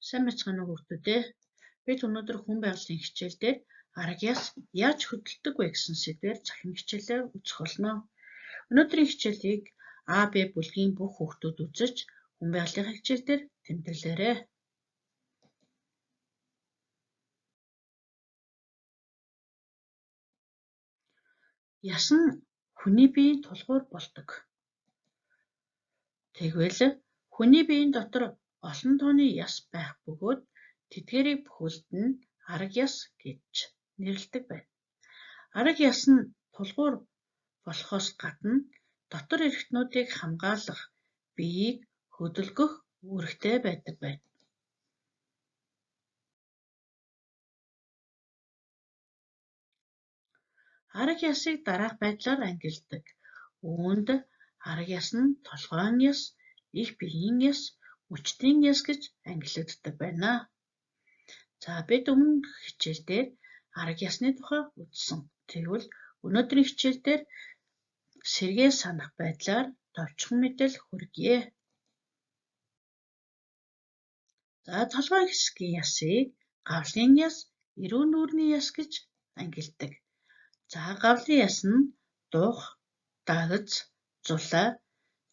Сайн мэцгаана уу хүүхдүүдээ. Бид өнөөдөр хүн байгалийн хичээлдээр арга яс яаж хөдөлдөг вэ гэсэн сэдвээр цахим хичээлээ үзэх болно. Өнөөдрийн хичээлийг А, Б бүлгийн бүх хүүхдүүд үзэж хүн байгалийн хичээлдээр тэмдэглээрэй. Яс нь хүний биеийн тулгуур болдог. Тэгвэл хүний биеийн дотор олон тооны яс байх бөгөөд тэдгээрийг бүхэлд нь арга яс гэж нэрлэдэг байна. Арга яс нь тулгуур болохоос гадна дотор эрхтнүүдийг хамгаалах, биеийг хөдөлгөх үүрэгтэй байдаг байна. Арга ясыг дараах байдлаар ангилдаг. Үүнд арга яс нь толгойн яс, их биеийн яс, мөчтийн яс гэж ангилагддаг байна. За бид өмнөх хичээлдээр арга ясны тухай үзсэн. Тэгвэл өнөөдрийн хичээлдээр сэргээ санах байдлаар товчхон мэдээлэл хүргье. За толгойн хэсгийн ясыг гавлын яс, эрүү нүүрний яс гэж ангилдаг. За гавлын яс нь дух, дагц, зулай,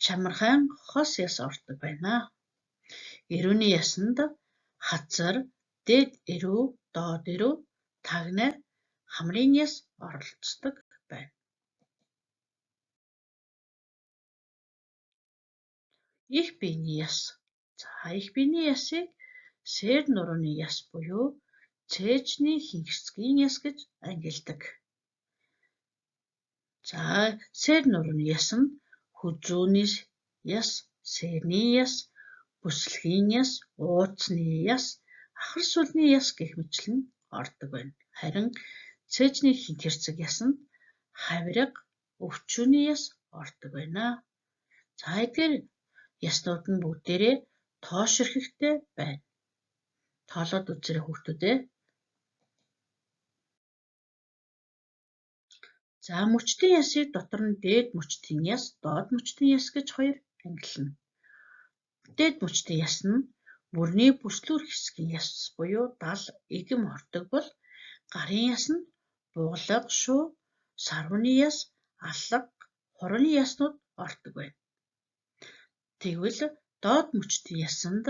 чамархайн хос яс ордог байна. Эрүүний ясанд хазар, дэд эрүү, доод эрүү, тагнай, хамрын яс оролцдог байна. Их биений яс. За их биений ясыг сээр нурууны яс буюу цээжний хинхэрцгийн яс гэж ангилдаг. За сээр нурууны яс нь хүзүүний яс, сээрний яс, бүслэгийн яс, ууцны яс, ахар сүлний яс гэх мэтлэн ордог байна. Харин цээжний хинхэрцэг ясанд хавирга, өвчүүний яс ордог байна. За эдгээр яснууд нь бүгдээрээ тооширхэгтэй байна. Тоолоод үзээрэй хүүхдүүдээ. За мөчтийн ясыг дотор нь дээд мөчтийн яс, доод мөчтийн яс гэж хоёр ангилна. Дээд мөчтийн яс нь мөрний бүслүүр хэсгийн яс буюу дал игэм ордог бол гарын яс нь бугалга, шуу, сарвны яс, алга, хурууны яснууд ордог байна. Тэгвэл доод мөчтийн ясанд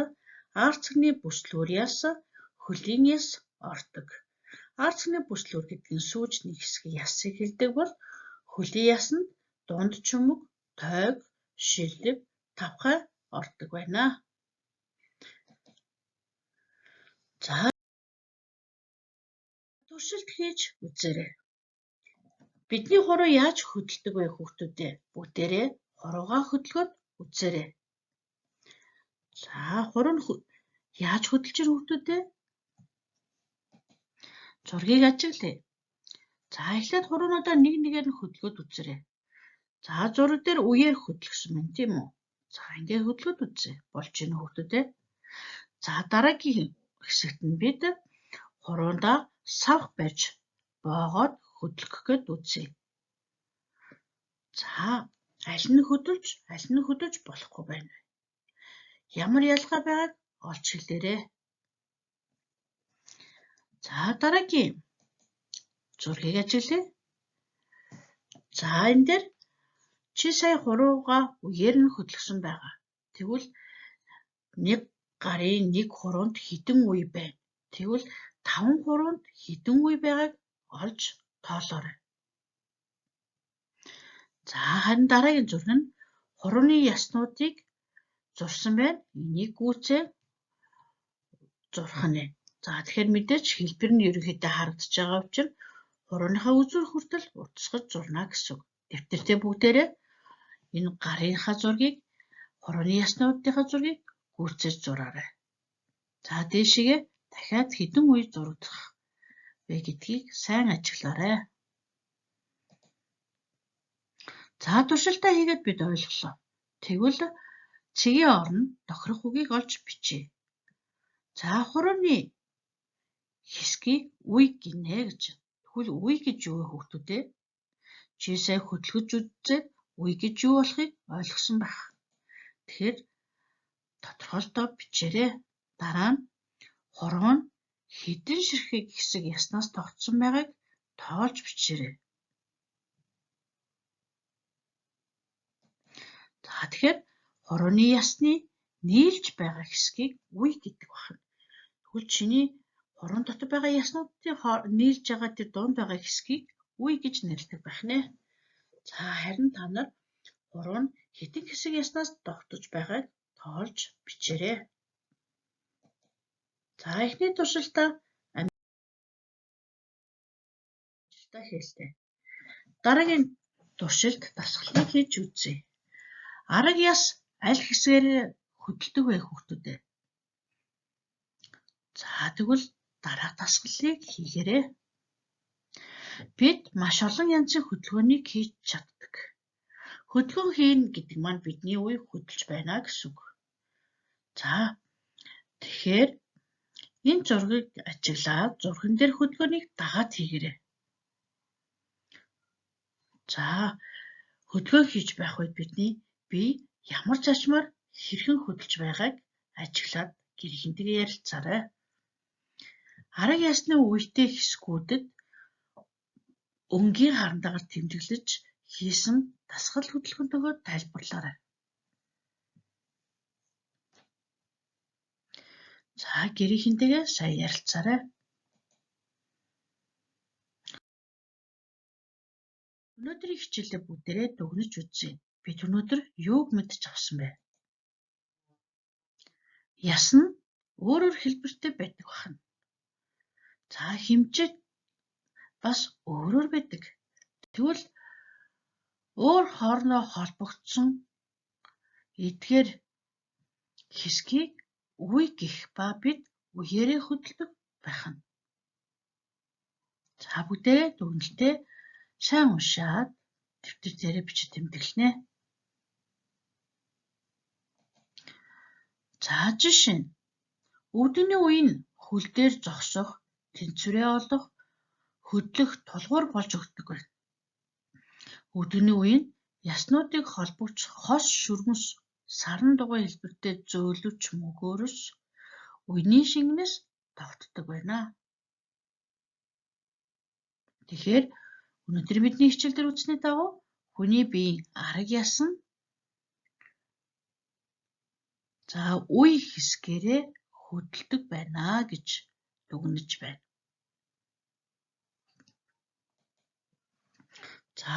арцгны бүслүүр яс, хөлийн яс ордог. Арцгны бүслүүр гэдэг нь сүүжний хэсгийн ясыг хэлдэг бол хөлийн ясанд дунд чүмэг, тойг, шилэг, тавхай ордог байна. За туршилт хийж үзээрэй. Бидний хуруу яаж хөдөлдөг вэ хүүхдүүдээ? Бүгдээрээ хуруугаа хөдөлгөөд үзээрэй. За хуруу нь яаж хөдөлж ир хүүхдүүдээ? Зургийг ажиглая. За эхлээд хуруунуудаа нэг нэгээр нь хөдөлгөөд үзээрэй. За зураг дээр үеэр хөдөлгсөн байна тийм үү? За ингээд хөдөлгөөд үзье. Болж гинэ хүүхдүүдээ. За дараагийн хэсэгт нь бид хуруундаа савх барьж боогоод хөдөлгөх гээд үзье. За аль нь хөдөлж болохгүй байна вэ? Ямар ялгаа байгааг олж хэлээрэй. За дараагийн зургийг ажиглая. За энэ дээр чи сая хуруугаа үеэр нь хөдөлгсөн байгаа. Тэгвэл нэг гарын нэг хуруунд хэдэн үе байна? Тэгвэл 5 хуруунд хэдэн үе байгааг олж тоолоорой. За харин дараагийн зураг нь хурууны яснуудыг зурсан байна. Энийг гүйцээ зурх нь. За тэгэхээр мэдээж хэлбэр нь ерөнхийдөө харагдаж байгаа учраас хурууныхаа үзүүр хүртэл утасгаж зурна гэсэн үг. Дэвтэртээ бүгдээрээ энэ гарынхаа зургийг, хурууны яснуудынхаа зургийг гүйцээж зураарай. За дээшгээ дахиад хэдэн үе зурагдах вэ гэдгийг сайн ажиглаарай. За туршилтаа хийгээд бид ойлголоо. Тэгвэл цэгийн орон тохирох үгийг олж бичье. За хурууны хэсгийг үе гинэ гэж. Тэгвэл үе гэж юу вэ хүүхдүүдээ? Чи сая хөдөлгөж үзээд үе гэж юу болохыг ойлгосон байх. Тэгэхээр тодорхойлтоо бичээрэй. Дараа нь хороо нь хэдэн ширхэг хэсэг яснаас тогтсон байгааг тоолж бичээрэй. За тэгэхээр хорооны ясны нийлж байгаа хэсгийг үе гэдэг байна. Тэгвэл чиний хорон дотор байгаа яснуудын нийлж байгаа тэр дунд байгаа хэсгийг үе гэж нэрлэдэг байх нэ. За харин та нар хороо нь хэдэн хэсэг яснаас тогтож байгааг тоолж бичээрэй. За эхний туршилтаа амжилттай хэллээ. Дараагийн туршилт дасгалыг хийж үзье. Арга яс аль хэсгээр хөдөлдөг вэ хүүхдүүдээ? За тэгвэл дараах дасгалыг хийгээрэй. Бид маш олон янзын хөдөлгөөнийг хийж чаддаг. Хөдөлгөөн хийн гэдэг маань бидний үе хөдөлж байна гэсэн үг. За тэгэхээр энэ зургийг ажиглаад зурган дээр хөдөлгөөнийг дагаад хийгээрэй. За хөдөлгөөн хийж байх үед бидний бие ямар зочмоор хэрхэн хөдөлж байгааг ажиглаад гэрийнхэнтэйгээ ярилцаарай. Арга ясны үетэй хэсгүүдэд өнгийн харандаагаар тэмдэглэж хийсэн дасгал хөдөлгөөнтэйгээ тайлбарлаарай. За гэрийнхэнтэйгээ сайн ярилцаарай. Өнөөдрийн хичээлээ бүгдээрээ дүгнэж үзье. Бид өнөөдөр юуг мэдж авсан бэ? Яс нь өөрөөр хэлбэртэй байдаг байна. За хэмжээ бас өөрөөр байдаг. Тэгвэл өөр хоорондоо холбогдсон эдгээр хэсгийг үе гэх ба бид үеэрээ хөдөлдөг байх нь. За бүгдээрээ дүгнэлтээ сайн уншаад дэвтэр дээрээ бичиж тэмдэглэнэ. За жишээ нь өвдөний үе нь хөл дээр зогсох, тэнцвэрээ олох, хөдлөх тулгуур болж өгдөг байна. Өвдөний үе нь яснуудыг холбогч хос шүрмэс саран дугуй хэлбэртэй зөөлөвч мөгөөрөс үений шингэнээс тогтдог байна. Тэгэхээр өнөөдөр бидний хичээл дээр үзсний дагуу хүний биеийн арга яс нь үе хэсгээрээ хөдөлдөг байна гэж дүгнэж байна. За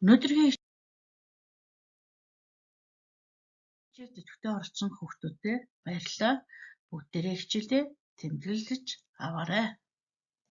өнөөдрийн хичээлд идэвхтэй оролцсон хүүхдүүдэд баярлалаа. Бүгдээрээ хичээлдээ тэмдэглэж аваарай.